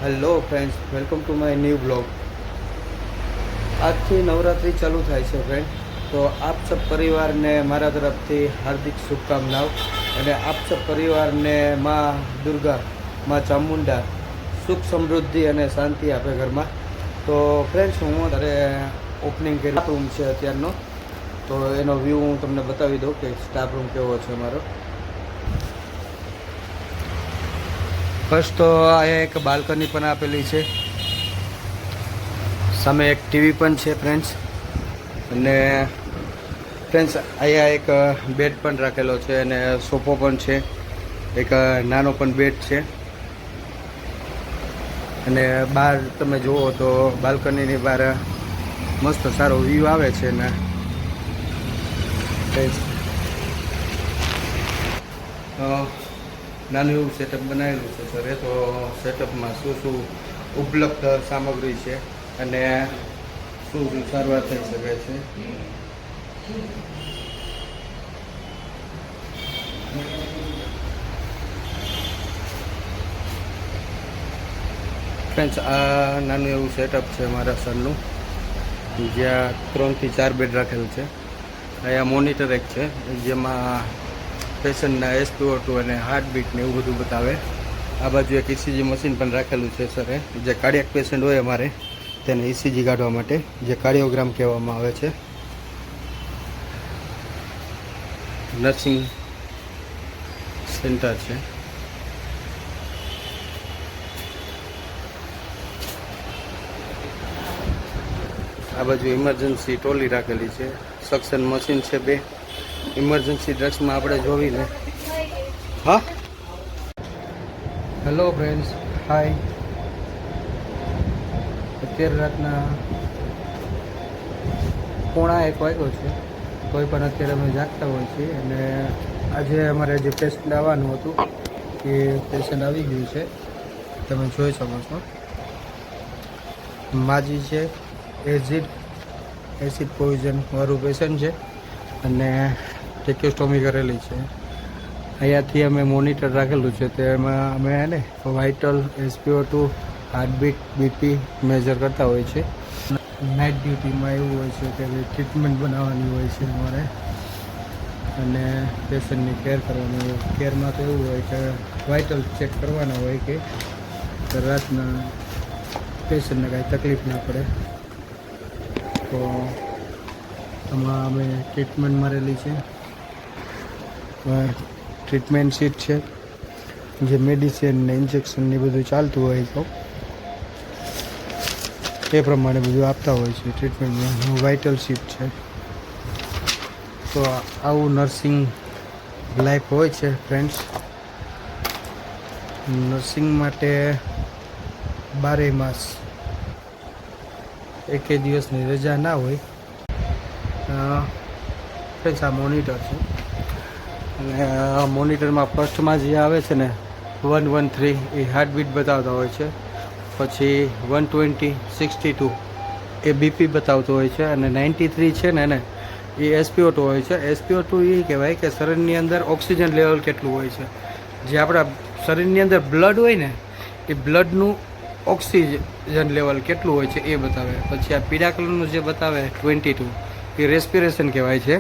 Hello friends, welcome to my new blog. આજથી નવરાત્રિ ચાલુ થાય છે ફ્રેન્ડ, તો આપ સબ પરિવારને મારા તરફથી હાર્દિક શુભકામનાઓ અને આપ સબ પરિવારને માં દુર્ગા, માં ચામુંડા સુખ સમૃદ્ધિ અને શાંતિ આપે ઘરમાં। તો ફ્રેન્ડ્સ, હું અત્યારે ઓપનિંગ કરી રૂમ છે અત્યારનો, તો એનો વ્યૂ હું તમને બતાવી દઉં કે સ્ટાફ રૂમ કેવો છે મારો। ફર્સ્ટ તો આ એક બાલ્કની પણ આપેલી છે, સામે એક ટીવી પણ છે ફ્રેન્ડ્સ, અને ફ્રેન્ડ્સ અહીંયા એક બેડ પણ રાખેલો છે અને સોફો પણ છે, એક નાનો પણ બેડ છે। અને બહાર તમે જુઓ તો બાલ્કનીની બહાર મસ્ત સારો વ્યૂ આવે છે ને નાનું એવું સેટઅપ બનાવેલું છે સર। તો સેટઅપમાં શું શું ઉપલબ્ધ સામગ્રી છે અને શું શું સારવાર થઈ શકે છે। ફ્રેન્ડ્સ, આ નાનું એવું સેટઅપ છે મારા સરનું, જ્યાં 3 થી 4 બેડ રાખેલું છે। અહીંયા મોનિટર એક છે જેમાં પેશન્ટના SpO2 અને હાર્ટબીટ ને એવું બધું બતાવે। આ બાજુ એક ECG મશીન પણ રાખેલું છે સરે, જે કાર્ડિયાક પેશન્ટ હોય અમારે તેને ECG કાઢવા માટે, જે કાર્ડિયોગ્રામ કહેવામાં આવે છે। નર્સિંગ સેન્ટર છે। આ બાજુ ઇમરજન્સી ટ્રોલી રાખેલી છે, સક્શન મશીન છે 2, ઇમરજન્સી ડ્રગ્સમાં આપણે જોઈને। હા, હેલો ફ્રેન્ડ્સ, હાય। અત્યારે રાતના 1:15 વાગ્યો છે, કોઈ પણ અત્યારે અમે જાગતા હોય છીએ। અને આજે અમારે જે પેશન્ટ આવવાનું હતું એ પેશન્ટ આવી ગયું છે, તમે જોઈ શકો છો। માજી છે, એસિડ પોઈઝન વાળું પેશન્ટ છે અને ટેક્યોસ્ટોમી કરેલી છે। અહીંયાથી અમે મોનિટર રાખેલું છે, તેમાં અમે એને vital, SpO2, heartbeat, BP major કરતા હોય છે। નાઇટ ડ્યુટીમાં એવું હોય છે કે ટ્રીટમેન્ટ બનાવવાની હોય છે અમારે, અને પેશન્ટની કેર કરવાની હોય। કેરમાં તો એવું હોય કે વાઇટલ ચેક કરવાના હોય કે રાતના પેશન્ટને કાંઈ તકલીફ ના પડે। તો આમાં અમે ટ્રીટમેન્ટ મારેલી છે, ટ્રીટમેન્ટ સીટ છે, જે મેડિસિન ને ઇન્જેક્શન ને બધું ચાલતું હોય તો એ પ્રમાણે બધું આપતા હોય છે ટ્રીટમેન્ટમાં। વાઇટલ સીટ છે। તો આવું નર્સિંગ લાઈફ હોય છે ફ્રેન્ડ્સ। નર્સિંગ માટે 12 માસ એકે દિવસની રજા ના હોય। ફ્રેન્ડ્સ, આ મોનિટર છે, અને આ મોનિટરમાં ફર્સ્ટમાં જે આવે છે ને 113 એ હાર્ટબીટ બતાવતા હોય છે, પછી 120, 62 એ BP બતાવતો હોય છે, અને 93 છે ને એને એ SpO2 હોય છે। SpO2 એ કહેવાય કે શરીરની અંદર ઓક્સિજન લેવલ કેટલું હોય છે, જે આપણા શરીરની અંદર બ્લડ હોય ને એ બ્લડનું ઓક્સિજન લેવલ કેટલું હોય છે એ બતાવે। પછી આ પીળા કલરનું જે બતાવે 22 એ રેસ્પિરેશન કહેવાય છે,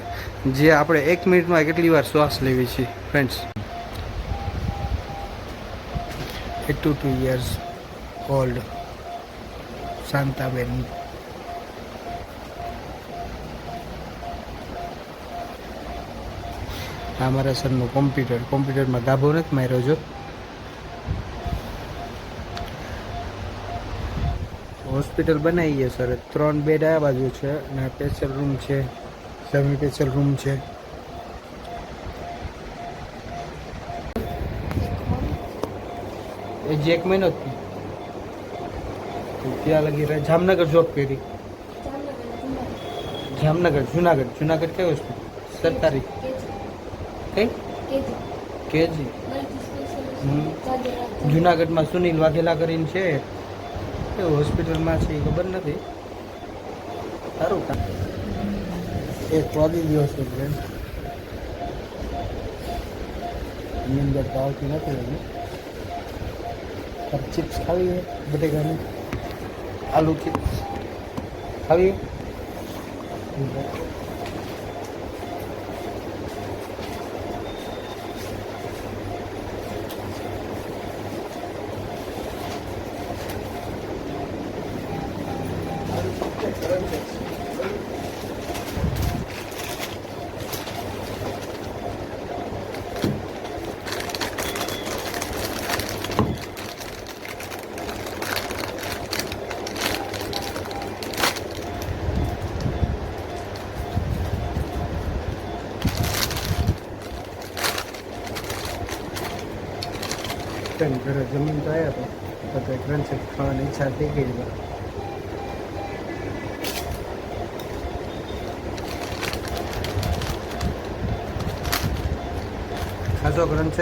જે આપણે 1 મિનિટમાં કેટલી વાર શ્વાસ લેવી છીએ ફ્રેન્ડ્સ। 82 years old Shantaben. આ મારા સરનું કોમ્પ્યુટરમાં ગાભો નથી માર્યો જો। હોસ્પિટલ બનાવી છે સર, 3 બેડ આ બાજુ છે, અને સ્પેશિયલ રૂમ છે, સેમી સ્પેશિયલ રૂમ છે। એ જે 1 મહિનો જ ત્યાં લગી જામનગર જોબ કરી। જામનગર, જુનાગઢ કઈ વસ્તુ સરકારી કઈ કેજી? જુનાગઢમાં સુનિલ વાઘેલા કરીને છે, એ હોસ્પિટલમાં છે, ખબર નથી, સારું કામ। 1 વાગી ગયો છે ફ્રેન્ડ, એની અંદર તો આવતી નથી હજી। ચિપ્સ ખાવી છે બટેકાની, આલુ ચિપ્સ ખાવી ઘરે જમીન તો આવ્યા હતા તો ક્રંચ ખાવાની ઈચ્છા થઈ ગઈ છે. ખાસો ક્રંચ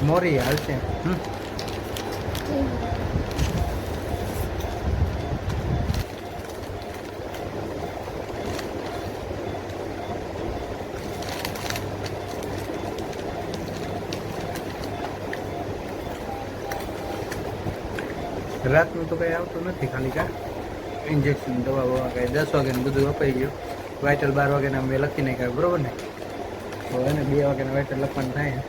મોરી હાલ છે. રાતનું તો કંઈ આવતું નથી, ખાલી કા ઇન્જેક્શન દવા બવા કાંઈ 10 વાગ્યાનું બધું અપાઈ ગયું. વાઇટલ 12 વાગ્યાના અમે લખી નાખ્યા બરોબર ને, તો એને 2 વાગ્યાના વાઇટલ લખવાનું થાય.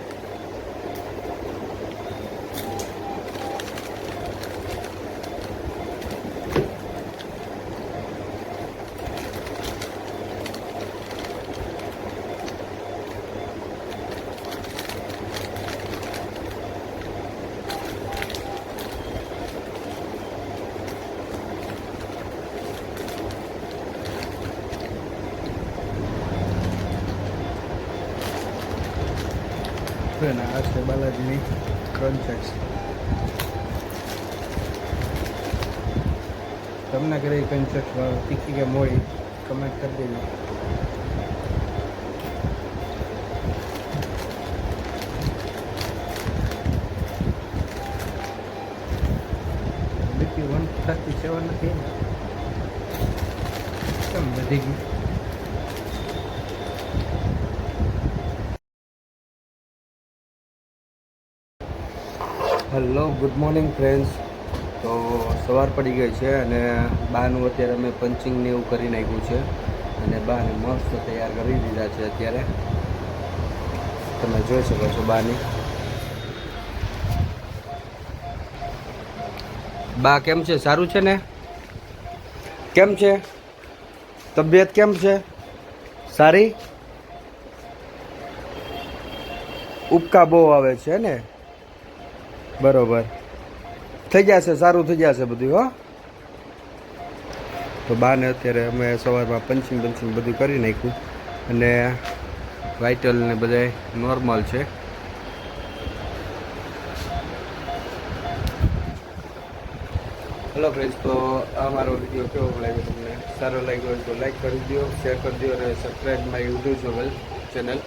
આ છે બાલાજીની ક્રંચેક્સ. તમને ઘરે ક્રંચેક્સ તીખી કે મોડી કમેન્ટ કરી દેજો. બીપી 137 નથી ને કેમ વધી ગયું? Hello good morning friends. તો સવાર પડી ગઈ છે અને બાનું અત્યારે અમે પંચિંગ ને એવું કરી નાખ્યું છે અને બાને મસ્ત તૈયાર કરી દીધા છે. અત્યારે તમે જોઈ શકો છો બાની. બા કેમ છે? સારું છે ને? કેમ છે તબિયત? કેમ છે? સારી? ઉપકા બહુ આવે છે ને? બરોબર, થઈ જશે, સારું થઈ જશે બધું. હો તો બાને અત્યારે અમે સવારમાં પંચિંગ બધું કરી નાખ્યું અને વાઇટલ ને બધા નોર્મલ છે. હેલો ફ્રેન્ડ્સ, તો આ મારો વિડીયો કેવો લાગ્યો તમને? સારો લાગ્યો હોય તો લાઈક કરી દો, શેર કરી દો અને સબસ્ક્રાઈબ માય યુટ્યુબ ચેનલ.